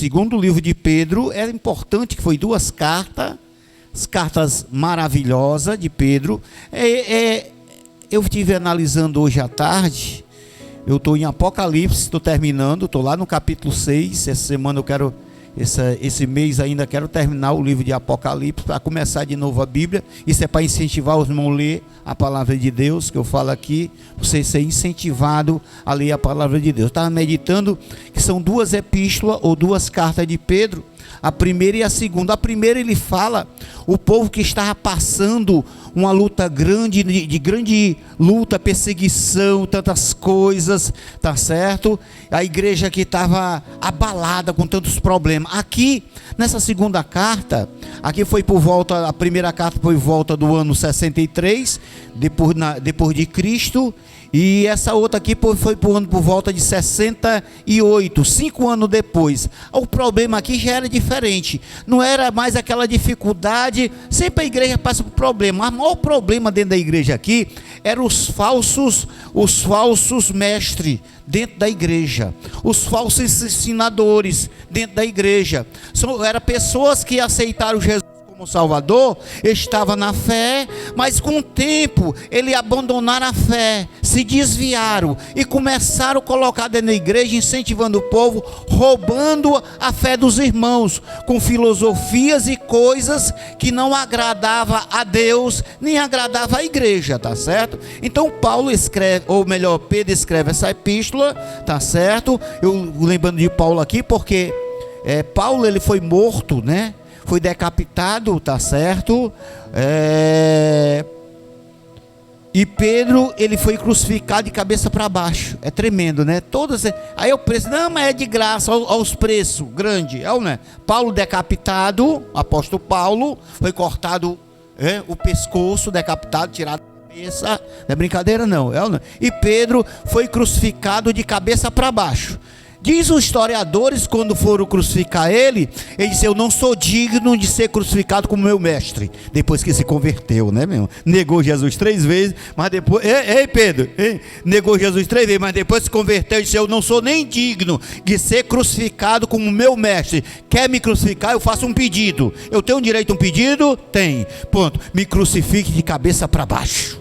segundo livro de Pedro, é importante que foi duas cartas, as cartas maravilhosas de Pedro. Eu estive analisando hoje à tarde, eu estou em Apocalipse, estou terminando, estou lá no capítulo 6, essa semana eu quero, esse mês ainda quero terminar o livro de Apocalipse, para começar de novo a Bíblia. Isso é para incentivar os irmãos a ler a palavra de Deus, que eu falo aqui, você ser incentivado a ler a palavra de Deus. Eu estava meditando que são duas epístolas ou duas cartas de Pedro, a primeira e a segunda. A primeira ele fala o povo que estava passando uma luta grande, de grande luta, perseguição, tantas coisas, tá certo? A igreja que estava abalada com tantos problemas. Aqui, nessa segunda carta, aqui foi por volta, a primeira carta foi por volta do ano 63, depois de Cristo, e essa outra aqui foi por volta de 68, 5 anos depois. O problema aqui já era diferente, não era mais aquela dificuldade. Sempre a igreja passa por problema, mas o maior problema dentro da igreja aqui eram os falsos mestres dentro da igreja, os falsos ensinadores dentro da igreja. Eram pessoas que aceitaram Jesus como Salvador, estava na fé, mas com o tempo eles abandonaram a fé, se desviaram e começaram a colocar dentro da igreja, incentivando o povo, roubando a fé dos irmãos, com filosofias e coisas que não agradava a Deus, nem agradava a igreja, tá certo? Então Paulo escreve, ou melhor, Pedro escreve essa epístola, tá certo? Eu lembrando de Paulo aqui, porque Paulo ele foi morto, né? Foi decapitado, tá certo? E Pedro, ele foi crucificado de cabeça para baixo. É tremendo, né? Aí o preço, não, mas é de graça, aos preços, grande, né? Paulo decapitado, apóstolo Paulo, foi cortado o pescoço, decapitado, tirado da cabeça, não é brincadeira não, né? E Pedro foi crucificado de cabeça para baixo. Diz os historiadores, quando foram crucificar ele disse: eu não sou digno de ser crucificado como meu mestre. Depois que se converteu, né, meu? Negou Jesus 3 vezes, mas depois, Pedro, negou Jesus 3 vezes, mas depois se converteu e disse: eu não sou nem digno de ser crucificado como meu mestre. Quer me crucificar? Eu faço um pedido. Eu tenho direito a um pedido? Tem. Ponto. Me crucifique de cabeça para baixo.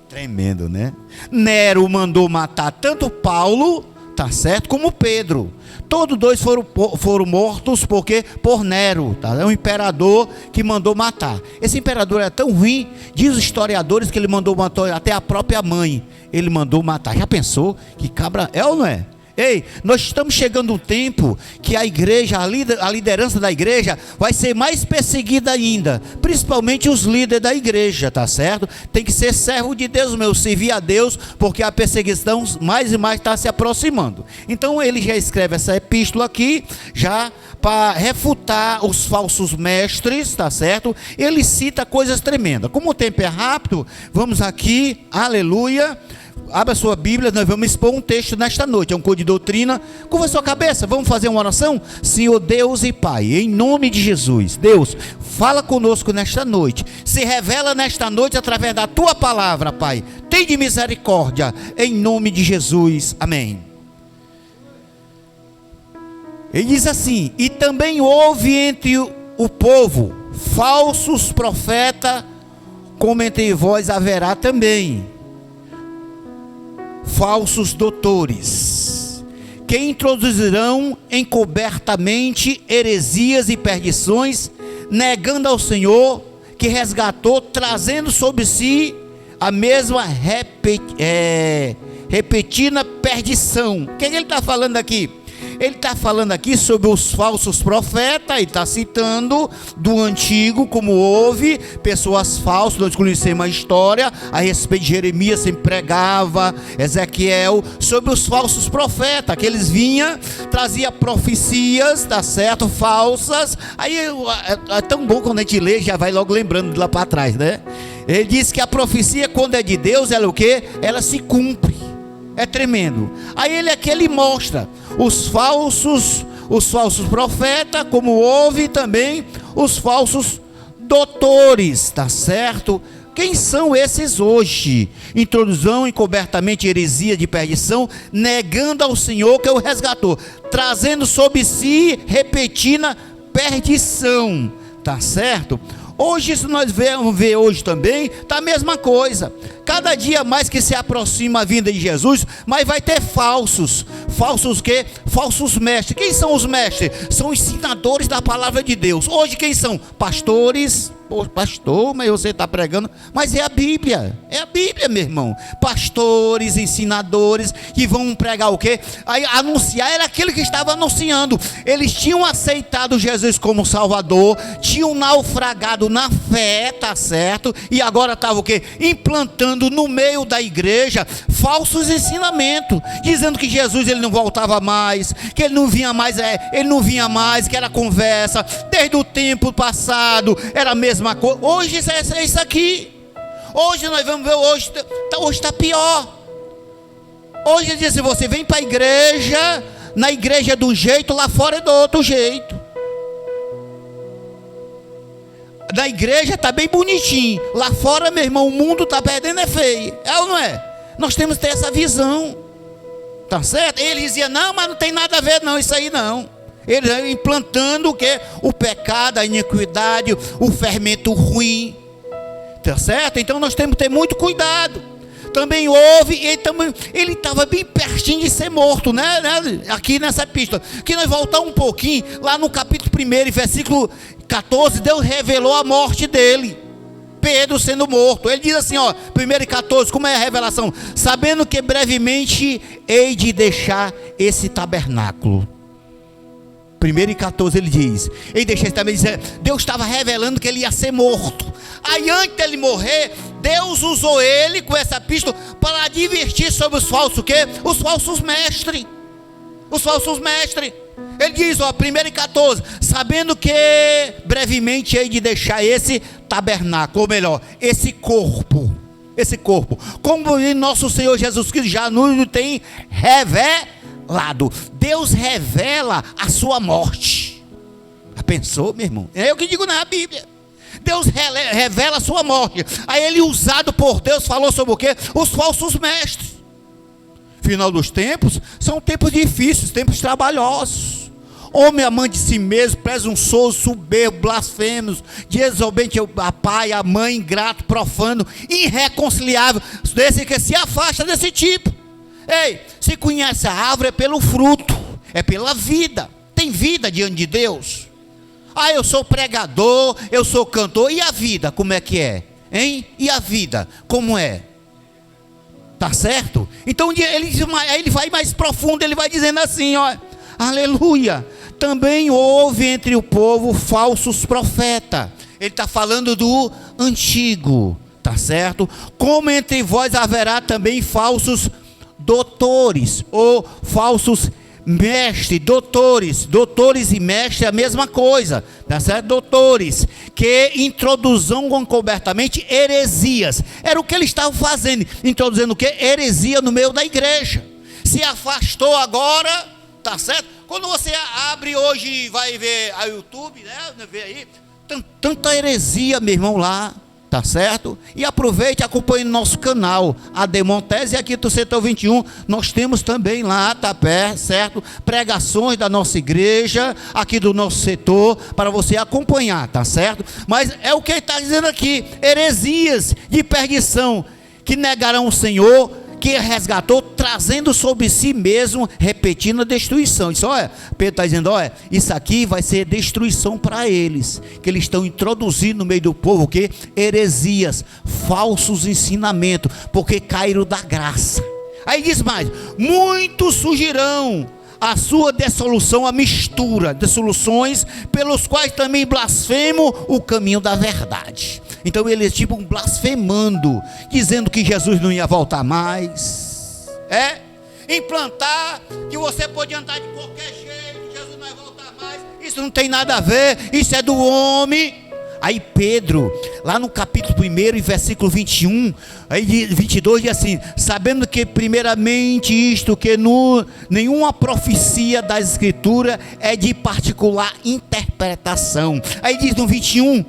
Tremendo, né? Nero mandou matar tanto Paulo, tá certo, como Pedro. Todos dois foram mortos por Nero, tá? É um imperador que mandou matar. Esse imperador era tão ruim, diz os historiadores, que ele mandou matar até a própria mãe. Ele mandou matar. Já pensou que cabra ou não é? Ei, nós estamos chegando um tempo que a igreja, a liderança da igreja vai ser mais perseguida ainda, principalmente os líderes da igreja, tá certo? Tem que ser servo de Deus, servir a Deus, porque a perseguição mais e mais está se aproximando. Então ele já escreve essa epístola aqui, já para refutar os falsos mestres, tá certo? Ele cita coisas tremendas. Como o tempo é rápido, vamos aqui, aleluia. Abra a sua Bíblia, nós vamos expor um texto nesta noite, é um código de doutrina. Curva a sua cabeça, vamos fazer uma oração? Senhor Deus e Pai, em nome de Jesus, Deus, fala conosco nesta noite, se revela nesta noite através da Tua palavra, Pai. Tem de misericórdia, em nome de Jesus, amém. Ele diz assim: e também houve entre o povo falsos profetas, como entre vós haverá também falsos doutores, que introduzirão encobertamente heresias e perdições, negando ao Senhor que resgatou, trazendo sobre si a mesma repetida perdição. O que ele está falando aqui? Ele está falando aqui sobre os falsos profetas. Ele está citando do antigo, como houve pessoas falsas. Nós conhecemos a história a respeito de Jeremias, sempre pregava, Ezequiel, sobre os falsos profetas, que eles vinham, trazia profecias, tá certo, falsas. Aí é tão bom quando a gente lê, já vai logo lembrando de lá para trás, né? Ele diz que a profecia, quando é de Deus, ela o quê? Ela se cumpre. É tremendo. Aí ele mostra os falsos profetas, como houve também os falsos doutores, tá certo? Quem são esses hoje? Introdução encobertamente heresia de perdição, negando ao Senhor que o resgatou, trazendo sobre si repetida perdição. Tá certo? Hoje, isso nós vamos ver hoje também, tá a mesma coisa. Cada dia mais que se aproxima a vinda de Jesus, mas vai ter falsos. Falsos o quê? Falsos mestres. Quem são os mestres? São ensinadores da palavra de Deus. Hoje quem são? Pastores. Pô, pastor, mas você está pregando. Mas é a Bíblia, meu irmão. Pastores, ensinadores, que vão pregar o quê? Aí anunciar, era aquele que estava anunciando. Eles tinham aceitado Jesus como Salvador, tinham naufragado na fé, tá certo? E agora estava o quê? Implantando no meio da igreja falsos ensinamentos, dizendo que Jesus ele não voltava mais, que ele não vinha mais, que era conversa, desde o tempo passado, era a mesma coisa. Hoje é isso aqui. Hoje nós vamos ver, hoje está pior. Hoje ele diz assim, você vem para a igreja, na igreja é de um jeito, lá fora é do outro jeito. Na igreja está bem bonitinho, lá fora, meu irmão, o mundo está perdendo é feio, é ou não é? Nós temos que ter essa visão, tá certo? Ele dizia, não, mas não tem nada a ver não, isso aí não. Ele implantando o que? O pecado, a iniquidade, o fermento ruim, tá certo? Então nós temos que ter muito cuidado. Também houve, ele estava bem pertinho de ser morto, né? Aqui nessa epístola, que nós voltamos um pouquinho, lá no capítulo 1, versículo 14, Deus revelou a morte dele, Pedro sendo morto. Ele diz assim, ó, 1:14, como é a revelação? Sabendo que brevemente hei de deixar esse tabernáculo. 1:14 ele diz, ele deixa também dizer, Deus estava revelando que ele ia ser morto. Aí antes dele morrer, Deus usou ele com essa epístola para advertir sobre os falsos quê? Os falsos mestres. Os falsos mestres. Ele diz, ó, 1:14, sabendo que brevemente hei de deixar esse tabernáculo, ou melhor, esse corpo, como nosso Senhor Jesus Cristo já nos tem revelado. Deus revela a sua morte. Já pensou, meu irmão? É eu que digo na Bíblia. Deus revela a sua morte. Aí ele, usado por Deus, falou sobre o quê? Os falsos mestres. Final dos tempos, são tempos difíceis, tempos trabalhosos. Homem amante de si mesmo, presunçoso, soberbo, blasfemos, desobediente a pai, a mãe, ingrato, profano, irreconciliável, desse que se afasta desse tipo. Ei, se conhece a árvore é pelo fruto, é pela vida. Tem vida diante de Deus? Ah, eu sou pregador, eu sou cantor, e a vida, como é que é? Hein? E a vida, como é? Tá certo? Então ele vai mais profundo, ele vai dizendo assim, ó, aleluia, também houve entre o povo falsos profetas. Ele está falando do antigo, tá certo? Como entre vós haverá também falsos doutores, ou falsos mestres, doutores e mestres é a mesma coisa, tá certo? Doutores, que introduzam encobertamente heresias, era o que eles estavam fazendo, introduzindo o que? Heresia no meio da igreja. Se afastou agora, tá certo? Quando você abre hoje e vai ver a YouTube, né? Vê aí, tanta heresia, meu irmão, lá. Tá certo? E aproveite e acompanhe no nosso canal, a Demontese, aqui do setor 21, nós temos também lá, tá perto, certo? Pregações da nossa igreja, aqui do nosso setor, para você acompanhar, tá certo? Mas é o que ele está dizendo aqui, heresias de perdição, que negarão o Senhor, que resgatou, trazendo sobre si mesmo, repetindo a destruição. Isso, olha, Pedro está dizendo, olha, isso aqui vai ser destruição para eles, que eles estão introduzindo no meio do povo, o que? Heresias, falsos ensinamentos, porque caíram da graça. Aí diz mais, muitos surgirão a sua dissolução, a mistura de soluções, pelos quais também blasfemo o caminho da verdade. Então eles tipo blasfemando, dizendo que Jesus não ia voltar mais, implantar que você pode andar de qualquer jeito, Jesus não vai voltar mais, isso não tem nada a ver, isso é do homem. Aí Pedro, lá no capítulo 1 e versículo 21, aí 22 diz assim, sabendo que primeiramente isto, que nenhuma profecia da escritura é de particular interpretação. Aí diz no 21,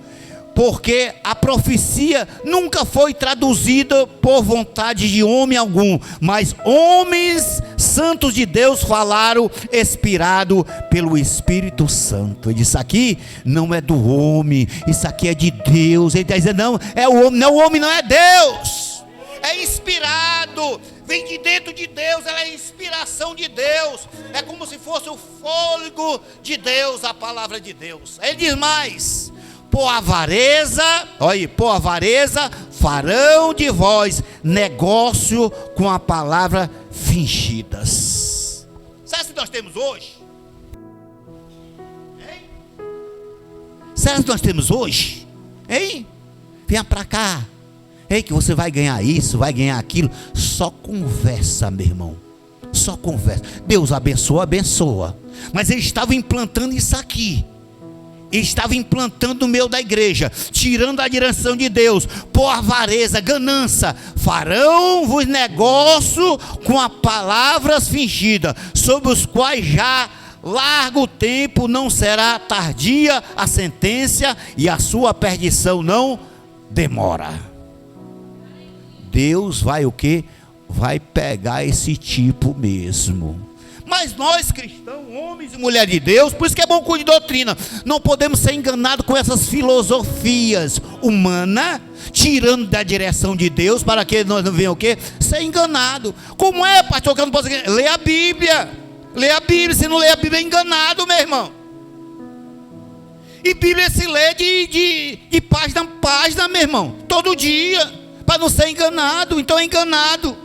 porque a profecia nunca foi traduzida por vontade de homem algum, mas homens santos de Deus falaram, inspirado pelo Espírito Santo. Ele disse: aqui não é do homem, isso aqui é de Deus. Ele está dizendo: não, é o homem, não, o homem não é Deus, é inspirado, vem de dentro de Deus, ela é inspiração de Deus, é como se fosse o fôlego de Deus, a palavra de Deus. Ele diz mais: por avareza, olha aí, por avareza farão de vós negócio com a palavra fingidas. Sabe o que nós temos hoje? Hein? Sabe o que nós temos hoje? Hein? Venha para cá. Ei, que você vai ganhar isso, vai ganhar aquilo. Só conversa, meu irmão. Só conversa. Deus abençoa, abençoa. Mas ele estava implantando isso aqui. Ele estava implantando no meio da igreja, tirando a direção de Deus, por avareza, ganância, farão-vos negócio com as palavras fingidas, sobre os quais já largo tempo não será tardia a sentença, e a sua perdição não demora. Deus vai o quê? Vai pegar esse tipo mesmo. Mas nós cristãos, homens e mulheres de Deus, por isso que é bom cuidar de doutrina, não podemos ser enganados com essas filosofias humanas, tirando da direção de Deus, para que nós não venhamos o quê? Ser enganado. Como é, pastor, que eu não posso ler a Bíblia? Lê a Bíblia, se não ler a Bíblia é enganado, meu irmão. E Bíblia se lê de página a página, meu irmão, todo dia, para não ser enganado. Então é enganado.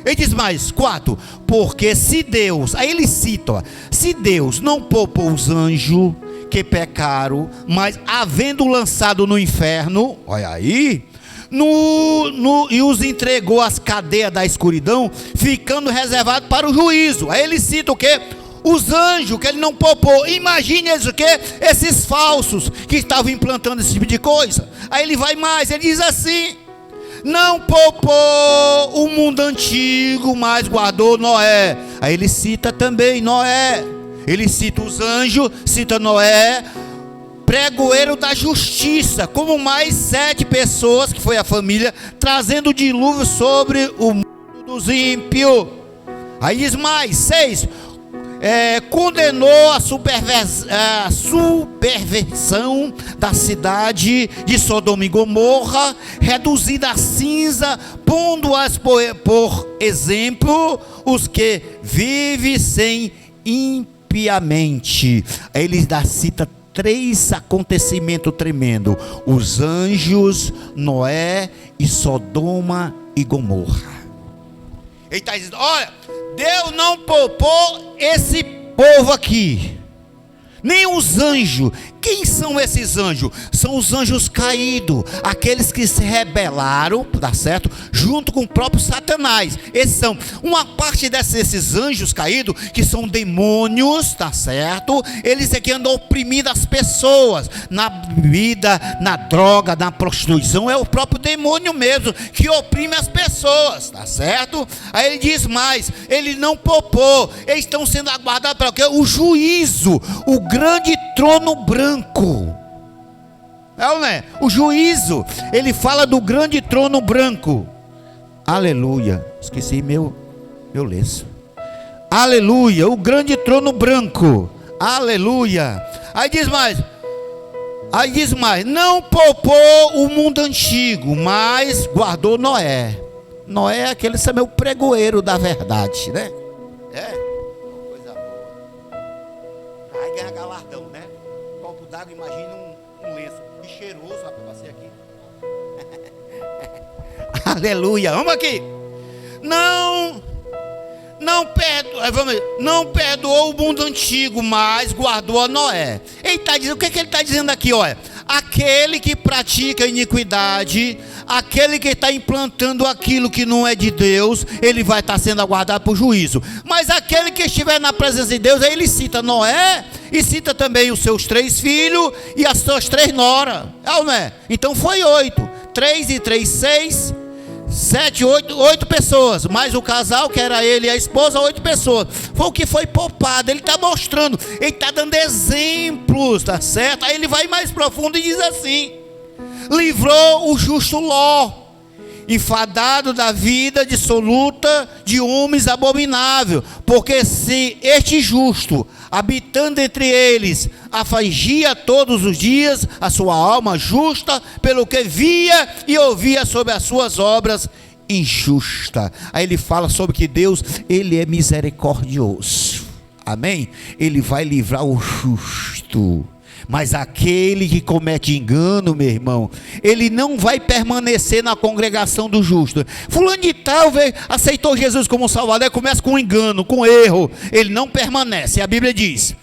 Ele diz mais, 4, porque se Deus, aí ele cita, ó, se Deus não poupou os anjos que pecaram, mas havendo lançado no inferno, olha aí, e os entregou às cadeias da escuridão, ficando reservado para o juízo. Aí ele cita o quê? Os anjos que ele não poupou. Imagine eles o quê? Esses falsos que estavam implantando esse tipo de coisa. Aí ele vai mais, ele diz assim: não poupou o mundo antigo, mas guardou Noé. Aí ele cita também Noé. Ele cita os anjos, cita Noé, pregoeiro da justiça, como mais 7 pessoas, que foi a família, trazendo o dilúvio sobre o mundo dos ímpios. Aí diz mais, 6, condenou a superversão da cidade de Sodoma e Gomorra, reduzida a cinza, pondo-as por exemplo os que vivem sem impiamente. Aí ele cita 3 acontecimentos tremendos: os anjos, Noé e Sodoma e Gomorra. Ele está dizendo: olha, Deus não poupou esse povo aqui, nem os anjos. Quem são esses anjos? São os anjos caídos, aqueles que se rebelaram, tá certo? Junto com o próprio Satanás. Esses são uma parte desses anjos caídos, que são demônios, tá certo? Eles é que andam oprimindo as pessoas na bebida, na droga, na prostituição. É o próprio demônio mesmo que oprime as pessoas, tá certo? Aí ele diz mais: ele não poupou, eles estão sendo aguardados para o quê? O juízo, o grande trono branco. É ou não é? O juízo, ele fala do grande trono branco. Aleluia. Esqueci meu lenço. Aleluia, o grande trono branco. Aleluia. Aí diz mais, não poupou o mundo antigo, mas guardou Noé. Noé é aquele, sabe, o pregoeiro da verdade, né? Coisa boa. Aí ganha galardão, né? Copo d'água, imagina um lenço de cheiroso, rapaz, passei aqui. Aleluia, vamos aqui. Não perdoou o mundo antigo, mas guardou a Noé. Ele está dizendo, o que ele está dizendo aqui? Olha, aquele que pratica iniquidade, aquele que está implantando aquilo que não é de Deus, ele vai estar sendo aguardado por juízo. Mas aquele que estiver na presença de Deus, aí ele cita Noé e cita também os seus 3 filhos e as suas 3 noras. É ou não é? Então foi 8. 3 e 3, 6, 7, 8 pessoas, mais o casal que era ele e a esposa, 8 pessoas. Foi o que foi poupado. Ele está mostrando, ele está dando exemplos, tá certo? Aí ele vai mais profundo e diz assim: livrou o justo Ló, enfadado da vida dissoluta de homens abominável, porque se este justo, habitando entre eles, afligia todos os dias a sua alma justa, pelo que via e ouvia sobre as suas obras injustas. Aí ele fala sobre que Deus, ele é misericordioso, amém? Ele vai livrar o justo. Mas aquele que comete engano, meu irmão, ele não vai permanecer na congregação do justo. Fulano de tal aceitou Jesus como Salvador, começa com engano, com erro, ele não permanece. A Bíblia diz: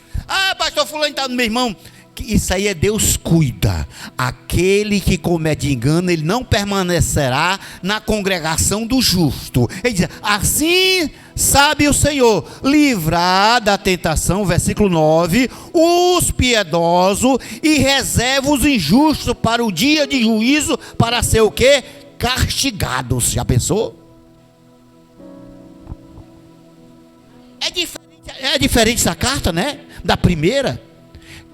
pastor fulano de tal, meu irmão, isso aí é Deus cuida. Aquele que comete engano, ele não permanecerá na congregação do justo. Ele diz: assim sabe o Senhor livrar da tentação, versículo 9, os piedosos, e reserva os injustos para o dia de juízo, para ser o quê? Castigados. Já pensou? É diferente essa carta, né? Da primeira.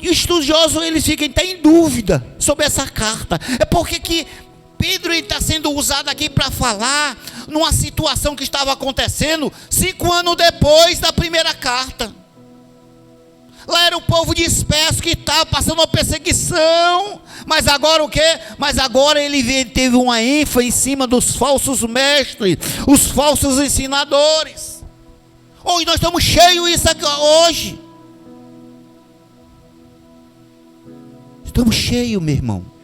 E os estudiosos, eles ficam até em dúvida sobre essa carta. É porque que Pedro está sendo usado aqui para falar numa situação que estava acontecendo 5 anos depois da primeira carta. Lá era o povo disperso que estava passando uma perseguição. Mas agora o quê? Mas agora ele teve uma ênfase em cima dos falsos mestres, os falsos ensinadores. Hoje nós estamos cheios disso aqui hoje. Estamos cheios, meu irmão.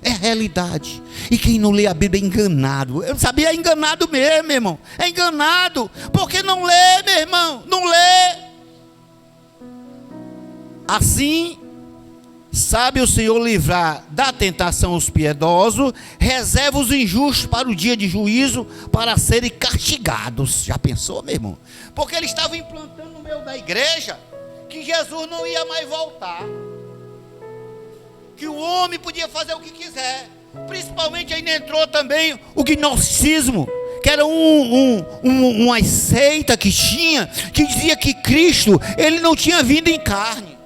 É a realidade. E quem não lê a Bíblia é enganado. Eu não sabia, é enganado mesmo, meu irmão. É enganado. Porque não lê, meu irmão. Não lê. Assim, sabe o Senhor livrar da tentação os piedosos, reserva os injustos para o dia de juízo, para serem castigados. Já pensou, meu irmão? Porque ele estava implantando no meio da igreja que Jesus não ia mais voltar. Que o homem podia fazer o que quiser. Principalmente ainda entrou também o gnosticismo, que era uma seita que tinha, que dizia que Cristo, ele não tinha vindo em carne.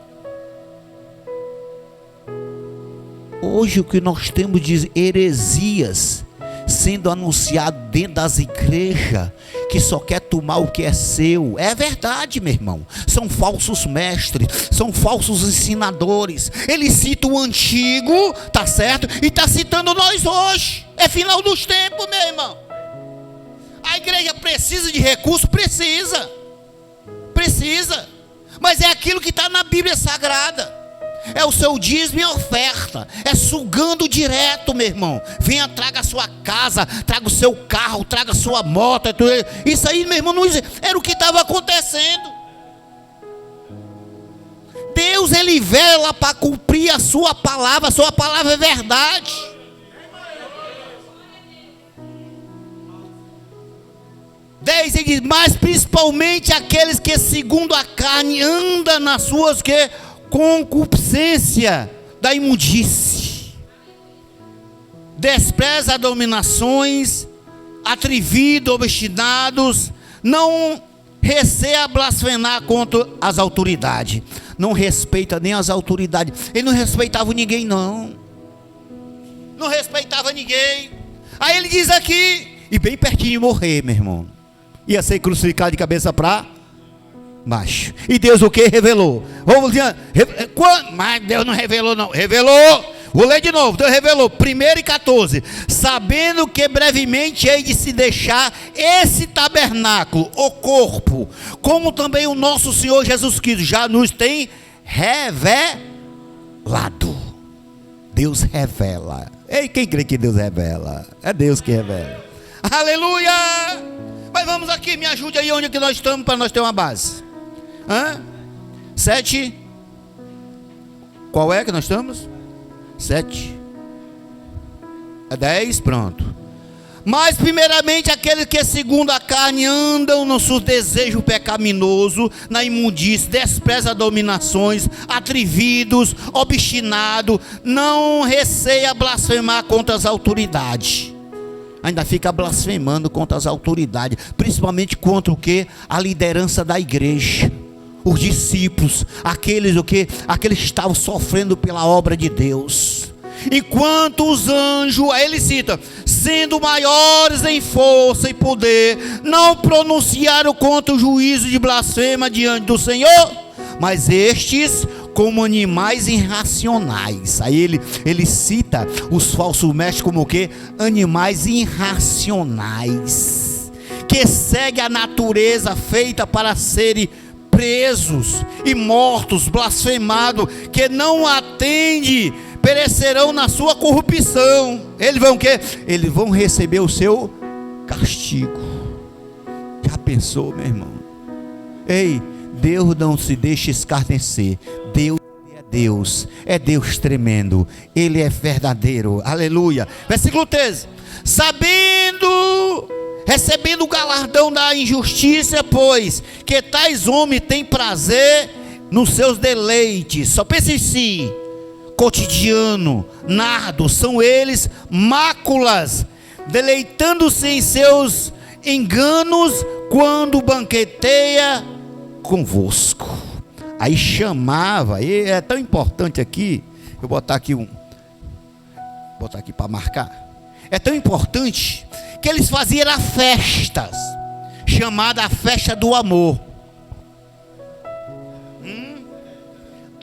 Hoje o que nós temos de heresias sendo anunciado dentro das igrejas, que só quer tomar o que é seu. É verdade, meu irmão. São falsos mestres, são falsos ensinadores. Ele cita o antigo, tá certo? E está citando nós hoje. É final dos tempos, meu irmão. A igreja precisa de recursos? Precisa. Mas é aquilo que está na Bíblia Sagrada. É o seu dízimo e oferta. É sugando direto, meu irmão. Venha, traga a sua casa, traga o seu carro, traga a sua moto. Isso aí, meu irmão, não era o que estava acontecendo. Deus, ele vela para cumprir a sua palavra. A sua palavra é verdade. Ele diz: mas principalmente aqueles que segundo a carne andam nas suas concupiscência da imundície, despreza as dominações, atrevidos, obstinados, não receia blasfemar contra as autoridades. Não respeita nem as autoridades. Ele não respeitava ninguém, não respeitava ninguém. Aí ele diz aqui, e bem pertinho de morrer, meu irmão, ia ser crucificado de cabeça para baixo. E Deus o que? Revelou. Vamos dizer, mas Deus não revelou, não. Revelou. Vou ler de novo. Deus revelou. 1:14. Sabendo que brevemente hei de se deixar esse tabernáculo, o corpo, como também o nosso Senhor Jesus Cristo já nos tem revelado. Deus revela. Ei, quem crê que Deus revela? É Deus que revela. Aleluia! Mas vamos aqui, me ajude aí onde é que nós estamos, para nós ter uma base. 7. Qual é que nós estamos? 7. É 10, pronto. Mas primeiramente aqueles que segundo a carne andam no seu desejo pecaminoso, na imundície, despreza dominações, atrevidos, obstinados, não receia blasfemar contra as autoridades. Ainda fica blasfemando contra as autoridades, principalmente contra o que? A liderança da igreja, os discípulos, aqueles que estavam sofrendo pela obra de Deus. enquanto os anjos, aí ele cita, sendo maiores em força e poder, não pronunciaram contra o juízo de blasfema diante do Senhor, mas estes como animais irracionais. Aí ele cita os falsos mestres como o quê? Animais irracionais, que seguem a natureza feita para serem presos e mortos, blasfemados, que não atende, perecerão na sua corrupção. Eles vão o quê? Eles vão receber o seu castigo. Já pensou, meu irmão? Ei, Deus não se deixa escarnecer. Deus é Deus tremendo, Ele é verdadeiro, aleluia. Versículo 13: recebendo o galardão da injustiça, pois que tais homens têm prazer nos seus deleites. Só pense em si, cotidiano, nardo, são eles máculas, deleitando-se em seus enganos, quando banqueteia convosco. Aí chamava, e é tão importante aqui, eu vou botar aqui para marcar. É tão importante que eles faziam festas, chamada a festa do amor.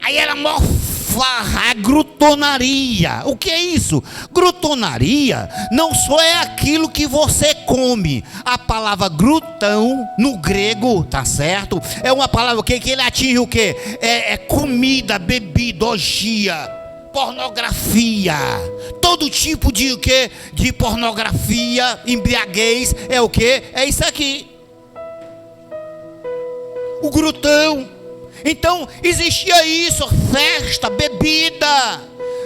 Aí era mó farra, grutonaria. O que é isso? Grutonaria não só é aquilo que você come. A palavra glutão no grego, tá certo? É uma palavra que ele atinge o que? É comida, bebida, orgia, pornografia, todo tipo de o que? De pornografia, embriaguez, é o que? É isso aqui. O glutão. Então existia isso, festa, bebida.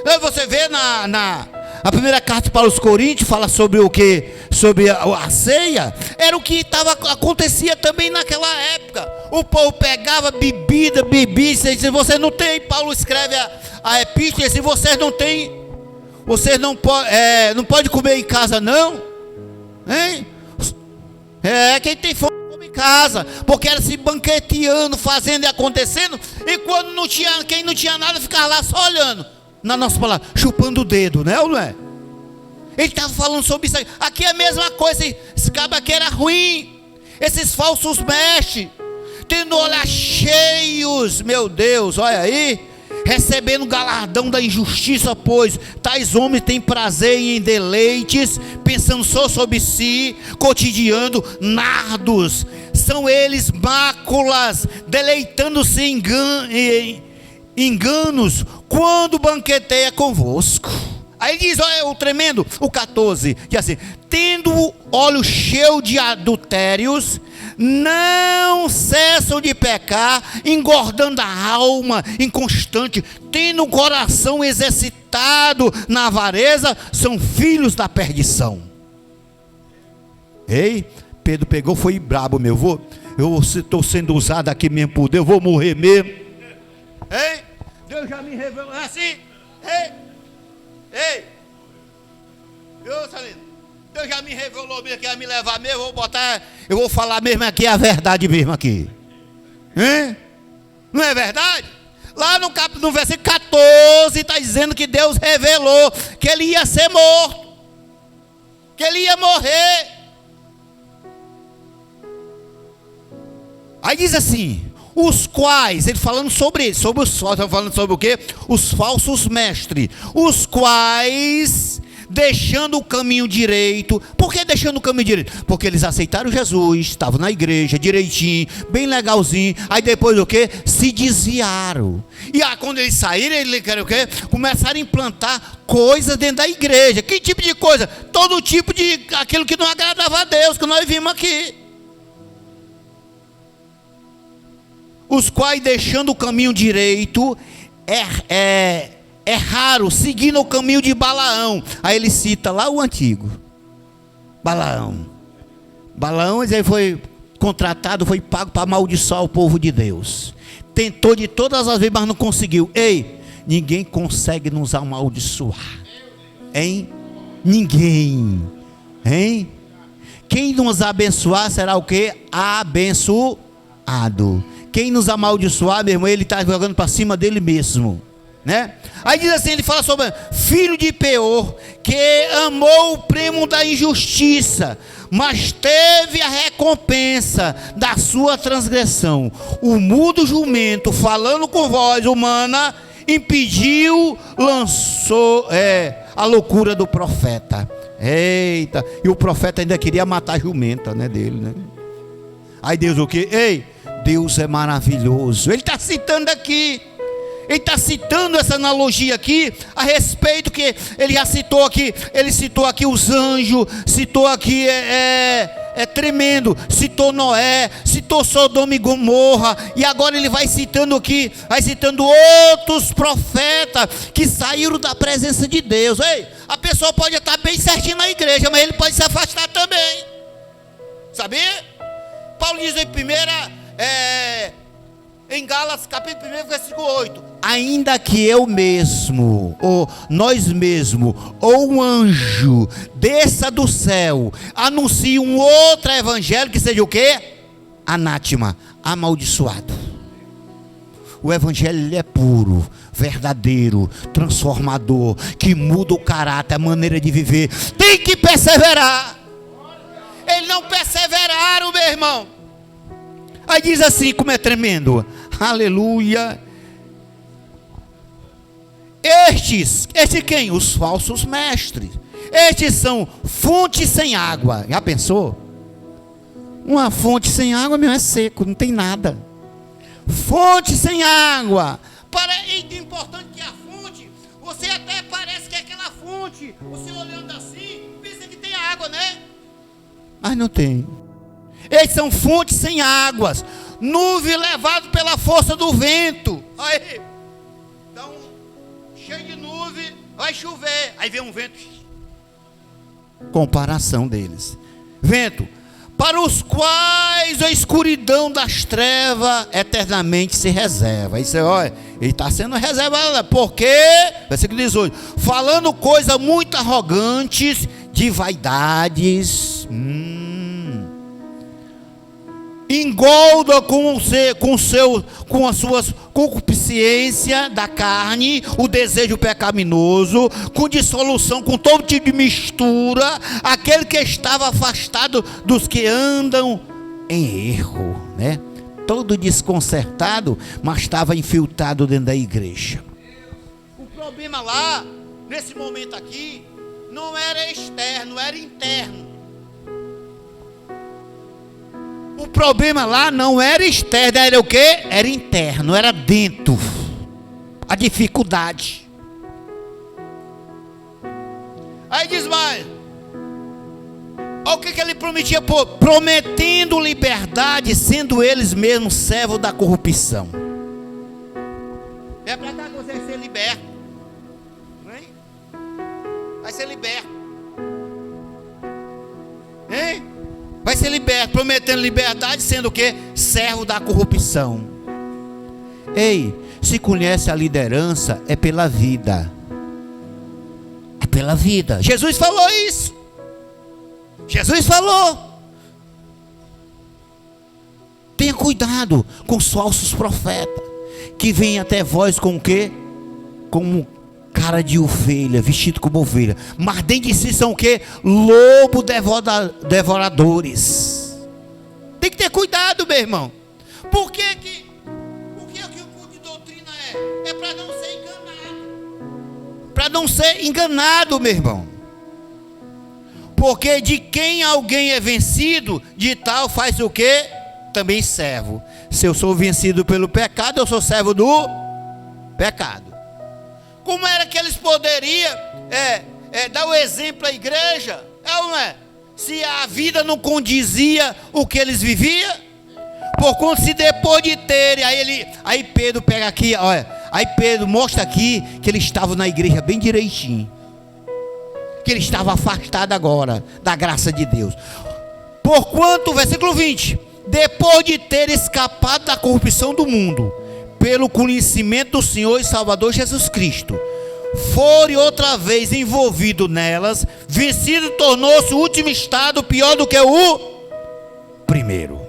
Aí você vê a primeira carta para os Coríntios, fala sobre o que? Sobre a ceia. Era o que acontecia também naquela época. O povo pegava bebida, bebia, e você não tem. Paulo escreve a epístola, e se vocês não têm, vocês não pode comer em casa não, hein? Quem tem fome come em casa, porque era se banqueteando, fazendo e acontecendo, e quando não tinha, quem não tinha nada ficava lá só olhando, na nossa palavra, chupando o dedo, né ou não é? Ele estava falando sobre isso aqui é a mesma coisa. Esse cabo aqui era ruim, esses falsos mestres, tendo olhos cheios, meu Deus, olha aí, recebendo galardão da injustiça, pois tais homens têm prazer em deleites, pensando só sobre si, cotidiano, nardos, são eles máculas, deleitando-se em enganos, quando banqueteia convosco. Aí diz, olha o tremendo, o 14, diz assim, tendo olhos cheios de adultérios, não cessam de pecar, engordando a alma inconstante, tendo o coração exercitado na avareza, são filhos da perdição. Ei, Pedro pegou, foi brabo, eu estou sendo usado aqui mesmo por Deus, eu vou morrer mesmo. Ei, Deus já me revelou assim. Ei, Salino, Deus já me revelou mesmo, que ia me levar mesmo, eu vou falar mesmo aqui a verdade mesmo aqui. Hein? Não é verdade? Lá no versículo 14 está dizendo que Deus revelou que ele ia ser morto, que ele ia morrer. Aí diz assim, os quais, ele falando sobre os falsos, falando sobre o quê? Os falsos mestres, os quais, deixando o caminho direito. Por que deixando o caminho direito? Porque eles aceitaram Jesus, estavam na igreja direitinho, bem legalzinho, aí depois o quê? Se desviaram. E aí quando eles saíram, eles querem o quê? Começaram a implantar coisas dentro da igreja. Que tipo de coisa? Todo tipo de aquilo que não agradava a Deus, que nós vimos aqui. Os quais, deixando o caminho direito, erraram, seguindo o caminho de Balaão. Aí ele cita lá o antigo Balaão, ele foi contratado, foi pago para amaldiçoar o povo de Deus. Tentou de todas as vezes, mas não conseguiu. Ei, ninguém consegue nos amaldiçoar, hein? Ninguém, hein? Quem nos abençoar será o quê? Abençoado. Quem nos amaldiçoar, meu irmão, ele está jogando para cima dele mesmo, né? Aí diz assim, ele fala sobre filho de Peor, que amou o prêmio da injustiça, mas teve a recompensa da sua transgressão. O mudo jumento, falando com voz humana, impediu, lançou a loucura do profeta. Eita, e o profeta ainda queria matar a jumenta, né, dele, né? Aí Deus o quê? Ei, Deus é maravilhoso. Ele está citando aqui, ele está citando essa analogia aqui, a respeito que ele já citou aqui, ele citou aqui os anjos, citou aqui, tremendo, citou Noé, citou Sodoma e Gomorra, e agora ele vai citando aqui, vai citando outros profetas, que saíram da presença de Deus. Ei, a pessoa pode estar bem certinho na igreja, mas ele pode se afastar também, sabia? Paulo diz em Gálatas capítulo 1, versículo 8, ainda que eu mesmo, ou nós mesmos, ou um anjo desça do céu, anuncie um outro evangelho que seja o quê? Anátema, amaldiçoado. O evangelho ele é puro, verdadeiro, transformador, que muda o caráter, a maneira de viver. Tem que perseverar. Eles não perseveraram, meu irmão. Aí diz assim, como é tremendo, aleluia. Estes quem? Os falsos mestres. Estes são fontes sem água. Já pensou? Uma fonte sem água, meu, é seco, não tem nada. Fonte sem água. É importante que a fonte, você até parece que é aquela fonte, você olhando assim, pensa que tem água, né? Mas não tem. Eles são fontes sem águas, nuvem levado pela força do vento. Aí, então, cheio de nuvem, vai chover. Aí vem um vento. Comparação deles. Vento, para os quais a escuridão das trevas eternamente se reserva. Isso é, olha, ele está sendo reservado. Porque, versículo 18, falando coisas muito arrogantes, de vaidades, engolda com as suas concupiscências da carne, o desejo pecaminoso, com dissolução, com todo tipo de mistura, aquele que estava afastado dos que andam em erro, né? Todo desconcertado, mas estava infiltrado dentro da igreja. O problema lá, nesse momento aqui, não era externo, era interno. O problema lá não era externo, era o quê? Era interno, era dentro. A dificuldade. Aí diz mais. Olha o que ele prometia, prometendo liberdade, sendo eles mesmos servos da corrupção. É para cá que você vai ser liberto. Hein? Vai ser liberto. Hein? Vai ser liberto, prometendo liberdade, sendo o quê? Servo da corrupção. Ei, se conhece a liderança, é pela vida. É pela vida. Jesus falou isso. Jesus falou. Tenha cuidado com os falsos profetas, que vêm até vós com o quê? Como cara de ovelha, vestido como ovelha, mas dentro de si são o quê? Lobo devoradores. Tem que ter cuidado, meu irmão. Por que o culto de doutrina é? É para não ser enganado. Para não ser enganado, meu irmão. Porque de quem alguém é vencido, de tal faz o quê? Também servo. Se eu sou vencido pelo pecado, eu sou servo do pecado. Como era que eles poderiam dar o exemplo à igreja? É ou não é? Se a vida não condizia o que eles viviam? Por conta, se depois de terem, aí Pedro pega aqui, olha, aí Pedro mostra aqui que ele estava na igreja bem direitinho, que ele estava afastado agora da graça de Deus. Porquanto, versículo 20, depois de ter escapado da corrupção do mundo, pelo conhecimento do Senhor e Salvador Jesus Cristo, forem outra vez envolvido nelas, vencido, tornou-se o último estado pior do que o primeiro.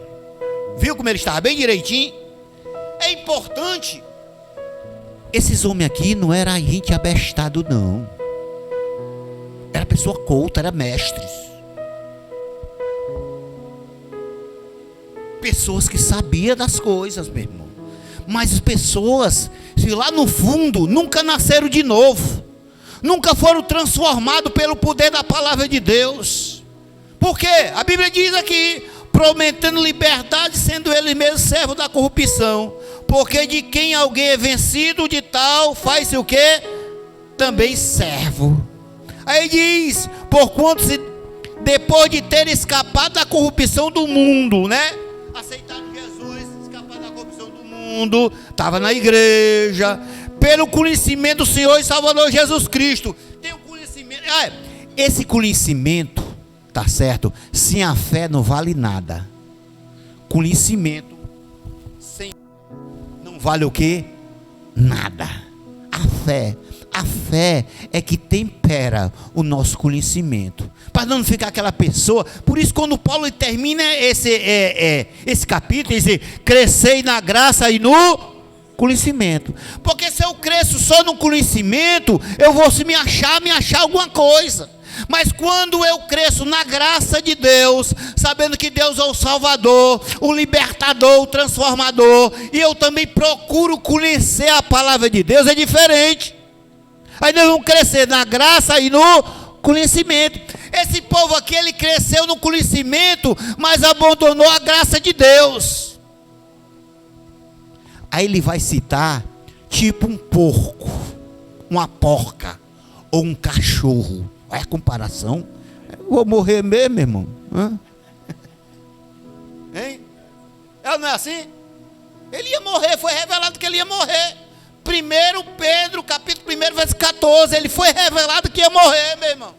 Viu como ele estava bem direitinho? É importante Esses homens aqui não era gente abestado, não. Era pessoa culta, era mestres. Pessoas que sabiam das coisas, meu irmão. Mas as pessoas, se lá no fundo, nunca nasceram de novo. Nunca foram transformados pelo poder da palavra de Deus. Por quê? A Bíblia diz aqui, prometendo liberdade, sendo ele mesmo servo da corrupção. Porque de quem alguém é vencido, de tal faz-se o quê? Também servo. Aí diz, porquanto se depois de ter escapado da corrupção do mundo, né? Aceitaram Jesus, escapar da corrupção do mundo, estava na igreja, pelo conhecimento do Senhor e Salvador Jesus Cristo. Tem o conhecimento, esse conhecimento, tá certo? Sem a fé não vale nada. Conhecimento sem não vale o quê? Nada. A fé é que tempera o nosso conhecimento, para não ficar aquela pessoa. Por isso, quando Paulo termina esse capítulo, ele diz: crescei na graça e no conhecimento. Porque se eu cresço só no conhecimento, eu vou me achar alguma coisa. Mas quando eu cresço na graça de Deus, sabendo que Deus é o Salvador, o Libertador, o Transformador, e eu também procuro conhecer a palavra de Deus, é diferente. Aí nós vamos crescer na graça e no conhecimento. Esse povo aqui, ele cresceu no conhecimento, mas abandonou a graça de Deus. Aí ele vai citar, tipo um porco, uma porca, ou um cachorro. Olha a comparação. Eu vou morrer mesmo, irmão. Hein? Não é assim? Ele ia morrer, foi revelado que ele ia morrer. 1 Pedro, capítulo 1, verso 14, ele foi revelado que ia morrer, meu irmão.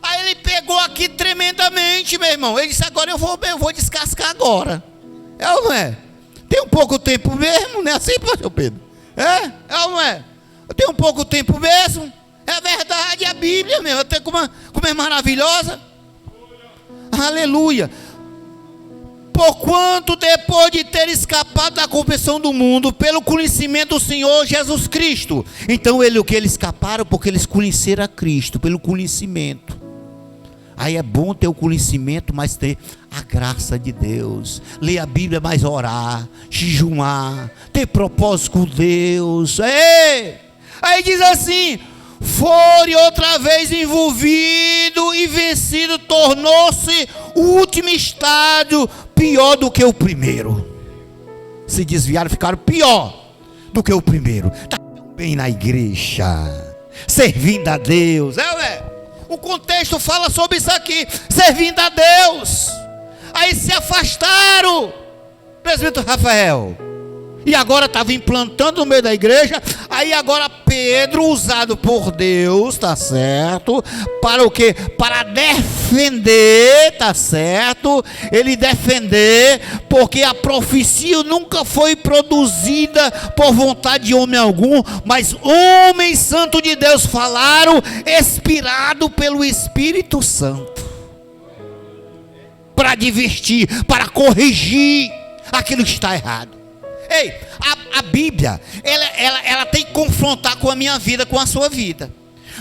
Aí ele pegou aqui tremendamente, meu irmão. Ele disse: agora eu vou descascar agora. É ou não é? Tem um pouco tempo mesmo, não é assim, pastor Pedro? É ou não é? Tem um pouco tempo mesmo. É verdade, é a Bíblia mesmo. Até como é maravilhosa. Aleluia. Porquanto depois de ter escapado da corrupção do mundo, pelo conhecimento do Senhor Jesus Cristo. Então eles escaparam porque eles conheceram a Cristo, pelo conhecimento. Aí é bom ter o conhecimento, mas ter a graça de Deus. Ler a Bíblia, mas orar, jejuar, ter propósito com Deus. Aí diz assim: foi outra vez envolvido e vencido, tornou-se o último estádio pior do que o primeiro. Se desviaram, ficaram pior do que o primeiro. Está tão bem na igreja, servindo a Deus. O contexto fala sobre isso aqui, servindo a Deus. Aí se afastaram, presbítero Rafael, e agora estava implantando no meio da igreja. Aí agora Pedro, usado por Deus, tá certo? Para o quê? Para defender, tá certo? Ele defender, porque a profecia nunca foi produzida por vontade de homem algum, mas homens santos de Deus falaram, inspirado pelo Espírito Santo, para advertir, para corrigir aquilo que está errado. Ei, a Bíblia, ela tem que confrontar com a minha vida, com a sua vida.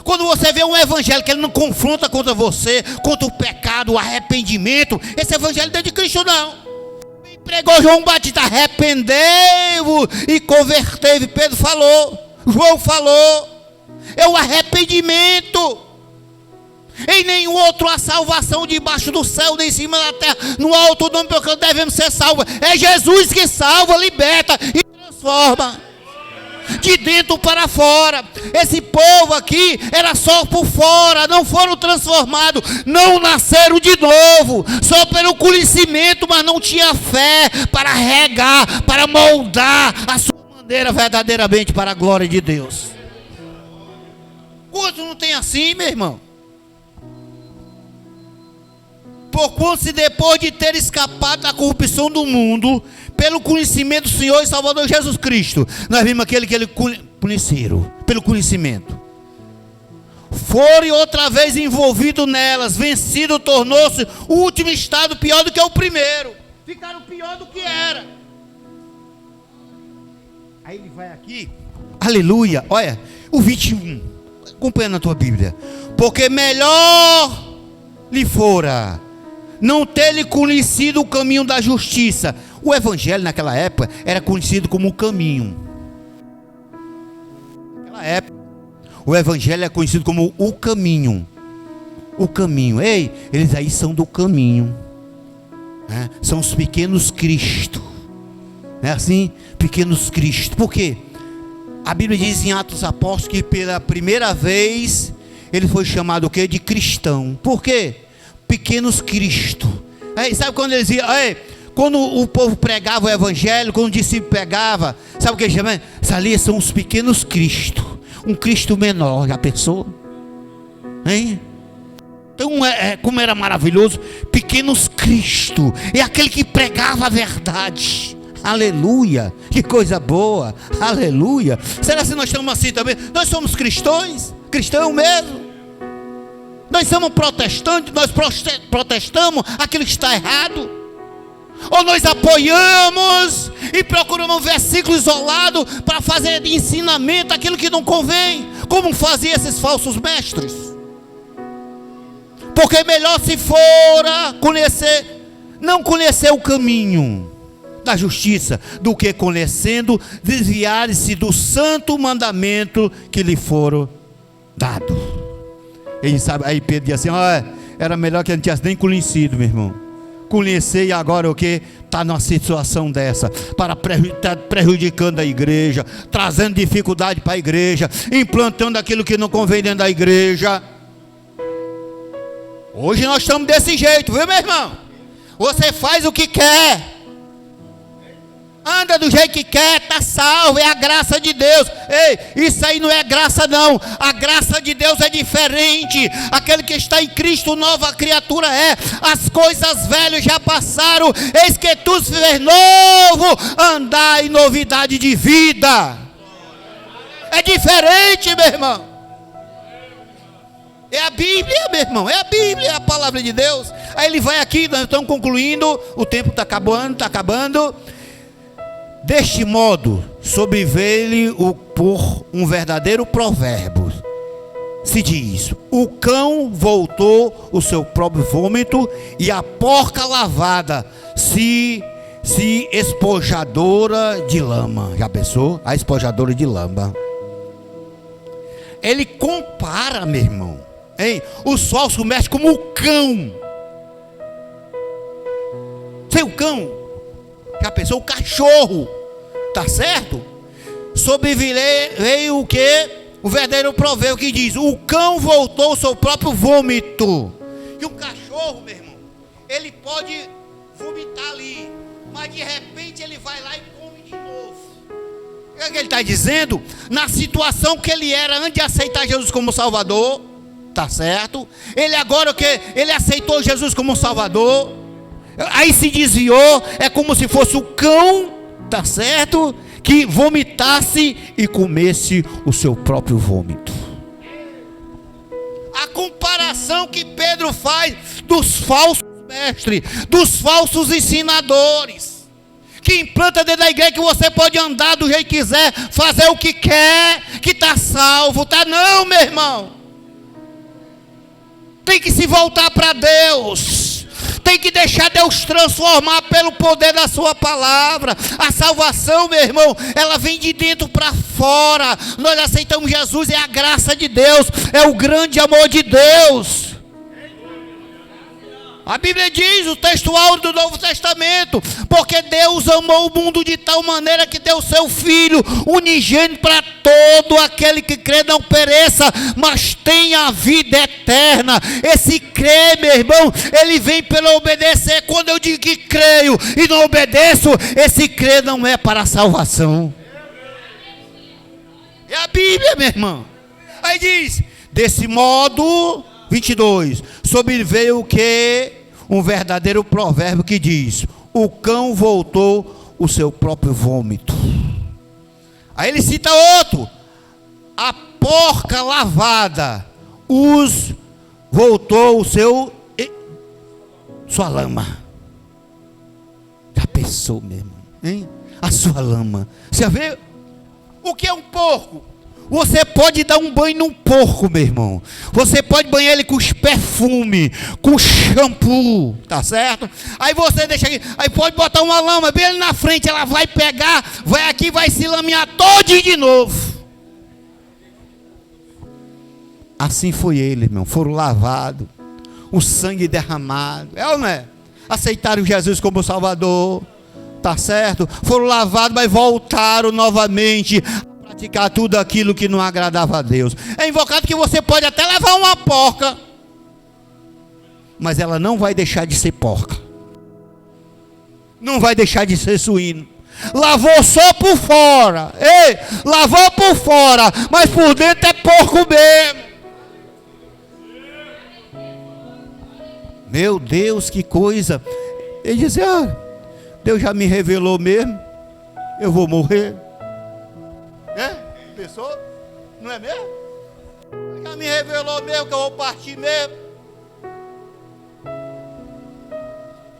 Quando você vê um evangelho que ele não confronta contra você, contra o pecado, o arrependimento, esse evangelho não é de Cristo, não. Pregou João Batista: arrependeu-vos e converteu. Pedro falou, João falou, é o arrependimento. Em nenhum outro há salvação debaixo do céu, nem em cima da terra, no alto nome pelo que devemos ser salvos. É Jesus que salva, liberta e transforma, de dentro para fora. Esse povo aqui era só por fora, não foram transformados, não nasceram de novo, só pelo conhecimento, mas não tinha fé para regar, para moldar a sua maneira verdadeiramente para a glória de Deus. Quantos não tem assim, meu irmão? Porquanto se depois de ter escapado da corrupção do mundo, pelo conhecimento do Senhor e Salvador Jesus Cristo, nós vimos aquele que ele conheceram, pelo conhecimento, foram outra vez envolvidos nelas, vencido, tornou-se o último estado pior do que o primeiro, ficaram pior do que era. Aí ele vai aqui Aleluia. Olha, o 21. Acompanha na tua Bíblia. Porque melhor lhe fora não ter lhe conhecido o caminho da justiça. O evangelho naquela época era conhecido como o caminho. Naquela época, o evangelho é conhecido como o caminho. O caminho. Ei, eles aí são do caminho, né? São os pequenos Cristo. Não é assim? Pequenos Cristo. Por quê? A Bíblia diz em Atos Apóstolos que pela primeira vez ele foi chamado o quê? De cristão. Por quê? Pequenos Cristo. Aí, sabe quando eles iam, quando o povo pregava o evangelho, quando o discípulo pregava, sabe o que eles chamam? Ali são os pequenos Cristo. Um Cristo menor, já pensou? Hein? Então, como era maravilhoso, pequenos Cristo. É aquele que pregava a verdade. Aleluia, que coisa boa, aleluia. Será que nós estamos assim também? Nós somos cristãos, cristão mesmo. Nós somos protestantes, nós protestamos aquilo que está errado. Ou nós apoiamos e procuramos um versículo isolado para fazer de ensinamento aquilo que não convém, como faziam esses falsos mestres. Porque melhor se fora não conhecer o caminho da justiça, do que conhecendo, desviar-se do santo mandamento que lhe foram dado. E sabe, aí Pedro diz assim: era melhor que a gente tivesse nem conhecido, meu irmão. Conhecer e agora o que? Está numa situação dessa, está prejudicando a igreja, trazendo dificuldade para a igreja, implantando aquilo que não convém dentro da igreja. Hoje nós estamos desse jeito, viu, meu irmão? Você faz o que quer, anda do jeito que quer, está salvo, é a graça de Deus. Ei, isso aí não é graça não, a graça de Deus é diferente. Aquele que está em Cristo, nova criatura é. As coisas velhas já passaram, eis que tu se fez novo, andar em novidade de vida. É diferente, meu irmão. É a Bíblia, meu irmão, é a Bíblia, é a palavra de Deus. Aí ele vai aqui, nós estamos concluindo, o tempo está acabando. Deste modo, sobreveio-lhe por um verdadeiro provérbio. Se diz: o cão voltou o seu próprio vômito, e a porca lavada se espojadora de lama. Já pensou? A espojadora de lama. Ele compara, meu irmão, os falsos mestres como o cão. Sei o cão? Já pensou? O cachorro, tá certo? Sobreveio o que? O verdadeiro provérbio que diz: o cão voltou ao seu próprio vômito. E o cachorro, meu irmão, ele pode vomitar ali, mas de repente ele vai lá e come de novo. O que é que ele está dizendo? Na situação que ele era antes de aceitar Jesus como Salvador, tá certo? Ele agora o que? Ele aceitou Jesus como Salvador, aí se desviou, é como se fosse o cão, tá certo? Que vomitasse e comesse o seu próprio vômito. A comparação que Pedro faz dos falsos mestres, dos falsos ensinadores, que implanta dentro da igreja que você pode andar do jeito que quiser, fazer o que quer, que está salvo, tá? Não, meu irmão. Tem que se voltar para Deus. Tem que deixar Deus transformar pelo poder da sua palavra. A salvação, meu irmão, ela vem de dentro para fora. Nós aceitamos Jesus, é a graça de Deus, é o grande amor de Deus. A Bíblia diz, o texto áureo do Novo Testamento: porque Deus amou o mundo de tal maneira que deu seu Filho unigênito para todo aquele que crê não pereça, mas tenha a vida eterna. Esse crer, meu irmão, ele vem pelo obedecer. Quando eu digo que creio e não obedeço, esse crer não é para a salvação. É a Bíblia, meu irmão. Aí diz: desse modo, 22, sobreveio o que? Um verdadeiro provérbio que diz: o cão voltou o seu próprio vômito. Aí ele cita outro: a porca lavada voltou sua lama. Já pensou mesmo, hein? A sua lama. Você vê O que é um porco? Você pode dar um banho num porco, meu irmão. Você pode banhar ele com os perfumes, com shampoo, tá certo? Aí você deixa aqui, aí pode botar uma lama bem ali na frente, ela vai pegar, vai aqui, vai se lamear todo de novo. Assim foi ele, irmão. Foram lavados, o sangue derramado. É ou não é? Aceitaram Jesus como Salvador, tá certo? Foram lavados, mas voltaram novamente praticar tudo aquilo que não agradava a Deus. É invocado que você pode até levar uma porca, mas ela não vai deixar de ser porca, não vai deixar de ser suíno. Lavou só por fora, ei, lavou por fora, mas por dentro é porco mesmo. Meu Deus, que coisa. Ele disse: Deus já me revelou mesmo, eu vou morrer. Pensou? Não é mesmo? Já me revelou mesmo que eu vou partir mesmo.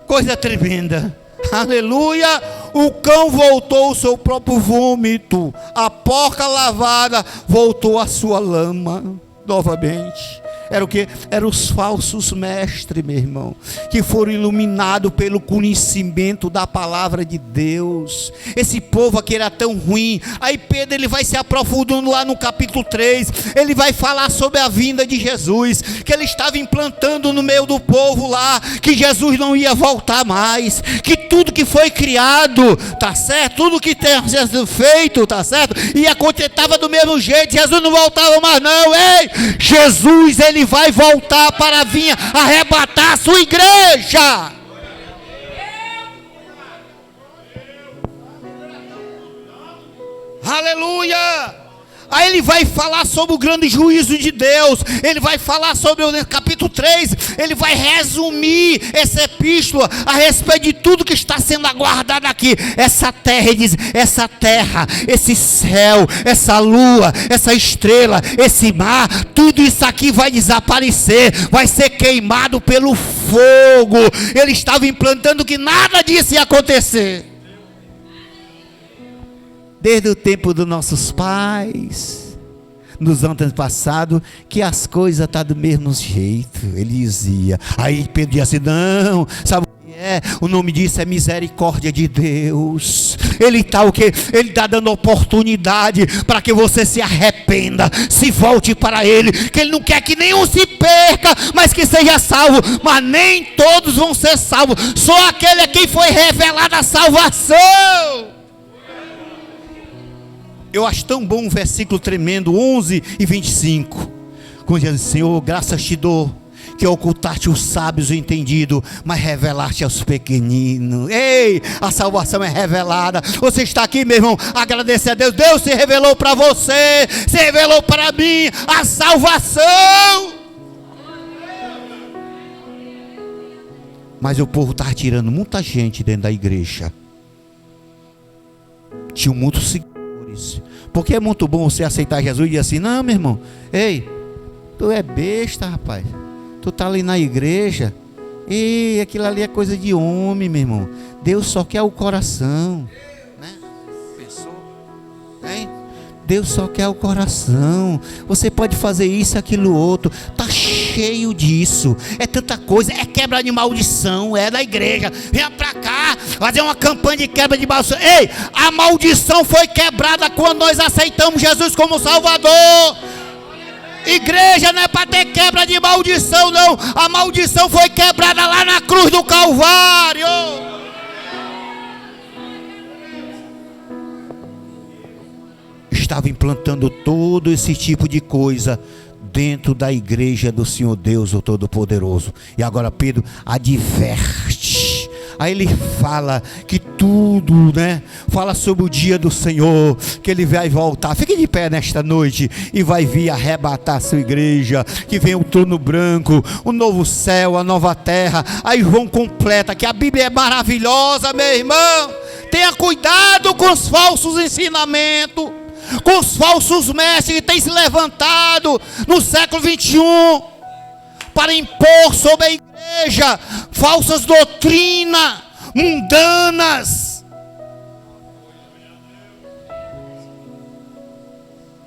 Coisa tremenda. Aleluia. O cão voltou ao seu próprio vômito. A porca lavada voltou à sua lama novamente. Era o que? Eram os falsos mestres, meu irmão, que foram iluminados pelo conhecimento da palavra de Deus. Esse povo aqui era tão ruim. Aí Pedro, ele vai se aprofundando lá no capítulo 3. Ele vai falar sobre a vinda de Jesus, que ele estava implantando no meio do povo lá, que Jesus não ia voltar mais, que tudo que foi criado, tá certo, tudo que tem sido feito, tá certo, e acontecava do mesmo jeito. Jesus não voltava mais não. Ei, Jesus, ele vai voltar para vir arrebatar a sua igreja. Aleluia. Aí ele vai falar sobre o grande juízo de Deus. Ele vai falar sobre o capítulo 3. Ele vai resumir essa epístola a respeito de tudo que está sendo aguardado aqui. Essa terra, esse céu, essa lua, essa estrela, esse mar, tudo isso aqui vai desaparecer, vai ser queimado pelo fogo. Ele estava implantando que nada disso ia acontecer. Desde o tempo dos nossos pais, nos anos passados, que as coisas estão do mesmo jeito. Ele dizia. Aí Pedro dizia assim: não, sabe o que é? O nome disso é misericórdia de Deus. Ele está o quê? Ele está dando oportunidade para que você se arrependa, se volte para Ele, que Ele não quer que nenhum se perca, mas que seja salvo. Mas nem todos vão ser salvos, só aquele a quem foi revelada a salvação. Eu acho tão bom um versículo tremendo, 11 e 25, quando diz: Senhor, graças te dou, que ocultaste os sábios o entendido, mas revelaste aos pequeninos. Ei, a salvação é revelada. Você está aqui, meu irmão, agradecer a Deus. Deus se revelou para você, se revelou para mim, a salvação. Mas o povo estava tirando muita gente dentro da igreja. Tinha muitos seguidores. Porque é muito bom você aceitar Jesus e dizer assim: não, meu irmão, ei, tu é besta, rapaz. Tu tá ali na igreja, e aquilo ali é coisa de homem, meu irmão. Deus só quer o coração, né? Pensou? Hein? Deus só quer o coração. Você pode fazer isso, aquilo, outro. Tá cheio disso. É tanta coisa. É quebra de maldição. É da igreja. Venha pra cá fazer uma campanha de quebra de maldição. Ei, a maldição foi quebrada quando nós aceitamos Jesus como Salvador. Igreja não é para ter quebra de maldição, não. A maldição foi quebrada lá na cruz do Calvário. Estava implantando todo esse tipo de coisa dentro da igreja do Senhor Deus, o Todo-Poderoso. E agora Pedro adverte. Aí ele fala que tudo, né? Fala sobre o dia do Senhor, que ele vai voltar. Fique de pé nesta noite e vai vir arrebatar a sua igreja. Que vem o trono branco, o novo céu, a nova terra. Aí João completa que a Bíblia é maravilhosa, meu irmão. Tenha cuidado com os falsos ensinamentos, com os falsos mestres que têm se levantado no século 21 para impor sobre a igreja falsas doutrinas mundanas.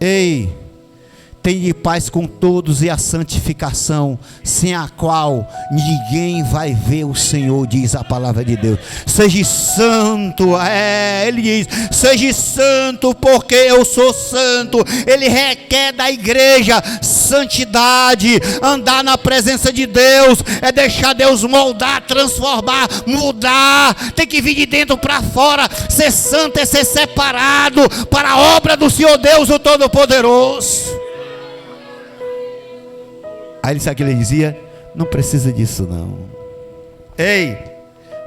Ei, tenha paz com todos e a santificação, sem a qual ninguém vai ver o Senhor, diz a palavra de Deus. Seja santo, ele diz, seja santo porque eu sou santo. Ele requer da igreja santidade, andar na presença de Deus, é deixar Deus moldar, transformar, mudar, tem que vir de dentro para fora. Ser santo é ser separado para a obra do Senhor Deus, o Todo-Poderoso. Aí sabe o que ele dizia? Não precisa disso não. Ei,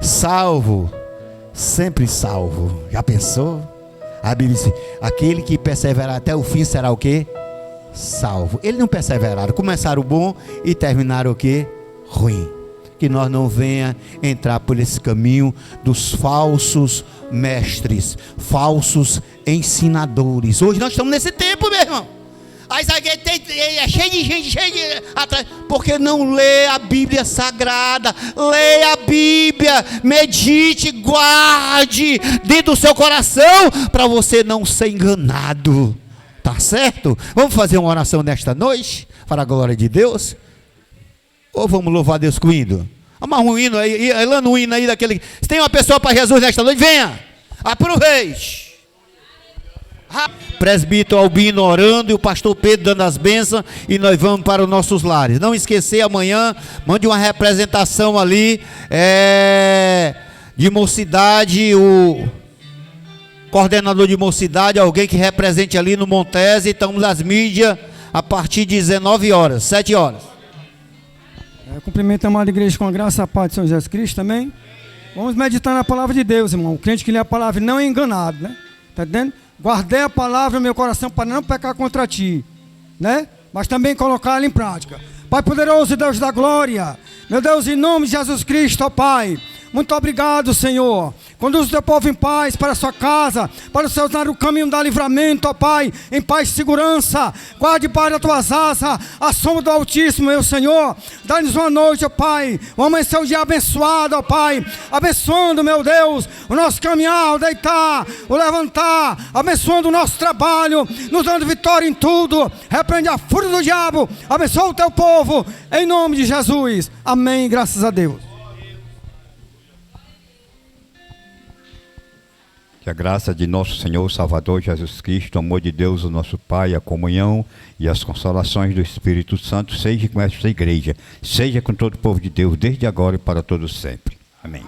salvo, sempre salvo. Já pensou? A Bíblia diz, aquele que perseverar até o fim será o quê? Salvo. Eles não perseveraram, começaram o bom e terminaram o quê? Ruim. Que nós não venha entrar por esse caminho dos falsos mestres, falsos ensinadores. Hoje nós estamos nesse tempo, meu irmão. Aí é cheio de gente, atrás, porque não lê a Bíblia Sagrada. Leia a Bíblia, medite, guarde dentro do seu coração, para você não ser enganado, tá certo? Vamos fazer uma oração nesta noite, para a glória de Deus? Ou vamos louvar Deus com o hino? Vamos um hino aí, elando um hino aí daquele. Se tem uma pessoa para Jesus nesta noite, venha, aproveite. Presbítero Albino orando e o pastor Pedro dando as bênçãos, e nós vamos para os nossos lares. Não esquecer, amanhã mande uma representação ali de mocidade, o coordenador de mocidade, alguém que represente ali no Montese. Estamos nas mídias a partir de 19 horas, 7 horas. Cumprimento a amada igreja com a graça e a paz de São Jesus Cristo também. Vamos meditar na palavra de Deus, irmão. O crente que lê a palavra não é enganado, né? Está entendendo? Guardei a palavra no meu coração para não pecar contra ti, né? Mas também colocá-la em prática. Pai poderoso, Deus da glória, meu Deus, em nome de Jesus Cristo, ó Pai, muito obrigado, Senhor. Conduz o teu povo em paz para a sua casa, para o seu dar o caminho da livramento, ó Pai, em paz e segurança. Guarde para as tuas asas a sombra do Altíssimo, meu Senhor. Dá-nos uma noite, ó Pai, um amanhecer o dia abençoado, ó Pai, abençoando, meu Deus, o nosso caminhar, o deitar, o levantar, abençoando o nosso trabalho, nos dando vitória em tudo. Repreende a fúria do diabo, abençoa o teu povo, em nome de Jesus, amém, graças a Deus. Que a graça de nosso Senhor Salvador Jesus Cristo, o amor de Deus, o nosso Pai, a comunhão e as consolações do Espírito Santo seja com esta igreja, seja com todo o povo de Deus, desde agora e para todos sempre. Amém.